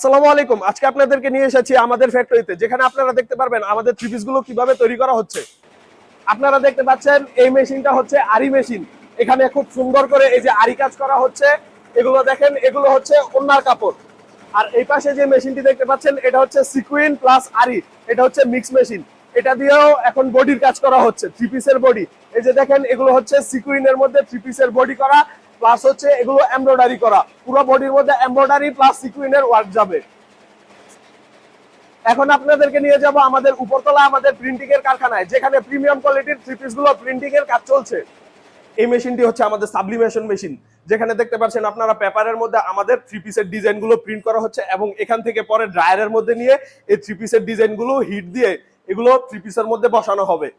আসসালামু আলাইকুম। আজকে আপনাদেরকে নিয়ে এসেছি আমাদের ফ্যাক্টরিতে, যেখানে আপনারা দেখতে পারবেন আমাদের থ্রি পিস গুলো কিভাবে তৈরি করা হচ্ছে। আপনারা দেখতে পাচ্ছেন এই মেশিনটা হচ্ছে আরি মেশিন। এখানে খুব সুন্দর করে এই যে আরি কাজ করা হচ্ছে। এগুলো দেখেন, এগুলো হচ্ছে ওন্নার কাপড়। আর এই পাশে যে মেশিনটি দেখতে পাচ্ছেন এটা হচ্ছে সিকুইন প্লাস আরি, এটা হচ্ছে মিক্স মেশিন। এটা দিয়েও এখন বডির কাজ করা হচ্ছে, থ্রি পিসের বডি। এই যে দেখেন, এগুলো হচ্ছে সিকুইনের মধ্যে থ্রি পিসের বডি করা, প্লাস হচ্ছে এগুলো এমব্রয়ডারি করা। পুরো বডির মধ্যে এমব্রয়ডারি প্লাস সিকুইনের ওয়ার্ক যাবে। এখন আপনাদেরকে নিয়ে যাব আমাদের উপরতলা আমাদের প্রিন্টিং এর কারখানায়, যেখানে প্রিমিয়াম কোয়ালিটির থ্রি পিস গুলো প্রিন্টিং এর কাজ চলছে। এই মেশিনটি হচ্ছে আমাদের সাবলিমেশন মেশিন, যেখানে দেখতে পাচ্ছেন আপনারা পেপারের মধ্যে আমাদের থ্রি পিসের ডিজাইন গুলো প্রিন্ট করা হচ্ছে, এবং এখান থেকে পরে ড্রায়ারের মধ্যে নিয়ে এই থ্রি পিসের ডিজাইন গুলো হিট দিয়ে এগুলো থ্রি পিসের মধ্যে বসানো হবে।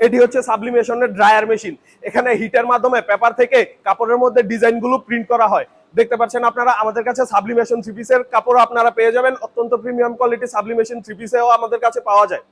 এটি হচ্ছে সাবলিমেশনের ড্রায়ার মেশিন। এখানে হিটের মাধ্যমে পেপার থেকে কাপড়ের মধ্যে ডিজাইন গুলো প্রিন্ট করা হয়। দেখতে পাচ্ছেন আপনারা আমাদের কাছে সাবলিমেশন থ্রি পিসের কাপড় আপনারা পেয়ে যাবেন। অত্যন্ত প্রিমিয়াম কোয়ালিটি সাবলিমেশন থ্রি পিসেও আমাদের কাছে পাওয়া যায়।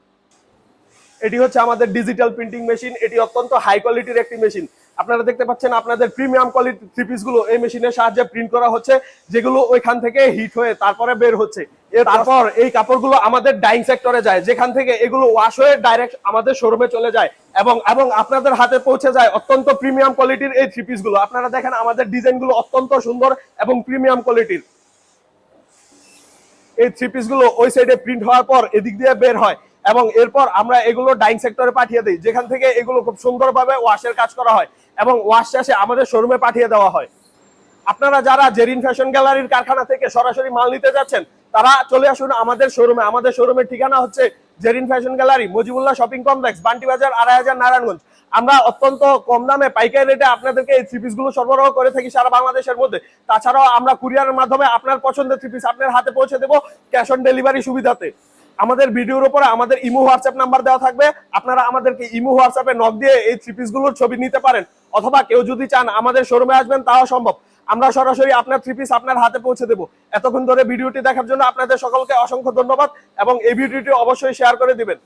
এটি হচ্ছে আমাদের ডিজিটাল প্রিন্টিং মেশিন। এটি অত্যন্ত হাই কোয়ালিটির একটি মেশিন। আপনারা দেখতে পাচ্ছেন আপনাদের প্রিমিয়াম কোয়ালিটি থ্রি পিস গুলো এই মেশিনের সাহায্যে প্রিন্ট করা হচ্ছে, যেগুলো ওইখান থেকে হিট হয়ে তারপরে বের হচ্ছে। তারপর এই কাপড়গুলো আমাদের ডাইং সেক্টরে যায়, যেখান থেকে এগুলো ওয়াশ হয়ে ডাইরেক্ট আমাদের শোরুমে চলে যায় এবং এবং আপনাদের হাতে পৌঁছে যায় অত্যন্ত প্রিমিয়াম কোয়ালিটির এই থ্রি পিস গুলো। আপনারা দেখেন আমাদের ডিজাইন গুলো অত্যন্ত সুন্দর এবং প্রিমিয়াম কোয়ালিটির। এই থ্রি পিস গুলো ওই সাইডে প্রিন্ট হওয়ার পর এদিক দিয়ে বের হয়, এবং এরপর আমরা এগুলো ডাইং সেক্টরে পাঠিয়ে দিই, যেখান থেকে এগুলো খুব সুন্দরভাবে ওয়াশের কাজ করা হয় এবং ওয়াশ শেষে আমাদের শোরুমে পাঠিয়ে দেওয়া হয়। আপনারা যারা জেরিন ফ্যাশন গ্যালারির কারখানা থেকে সরাসরি মাল নিতে যাচ্ছেন, তারা চলে আসুন আমাদের শোরুমে। আমাদের শোরুমের ঠিকানা হচ্ছে Zerin fashion gallery, Mojibullah shopping complex, Banti Bazar, ২৫০০ Narayanganj. আমরা অত্যন্ত কম দামে পাইকারি রেটে আপনাদেরকে এই থ্রি পিস গুলো সরবরাহ করে থাকি সারা বাংলাদেশের মধ্যে। তাছাড়াও আমরা কুরিয়ারের মাধ্যমে আপনার পছন্দের থ্রি পিস আপনার হাতে পৌঁছে দেবো ক্যাশ অন ডেলিভারি সুবিধাতে। আমাদের ভিডিওর উপরে আমাদের ইমো হোয়াটসঅ্যাপ নাম্বার দেওয়া থাকবে। আপনারা আমাদেরকে ইমো হোয়াটসঅ্যাপে নক দিয়ে এই থ্রি পিস গুলোর ছবি নিতে পারেন, অথবা কেউ যদি চান আমাদের শোরুমে আসবেন তাও সম্ভব। আমরা সরাসরি আপনার থ্রি পিস আপনার হাতে পৌঁছে দেবো। এতক্ষণ ধরে ভিডিওটি দেখার জন্য আপনাদের সকলকে অসংখ্য ধন্যবাদ, এবং এই ভিডিওটি অবশ্যই শেয়ার করে দিবেন।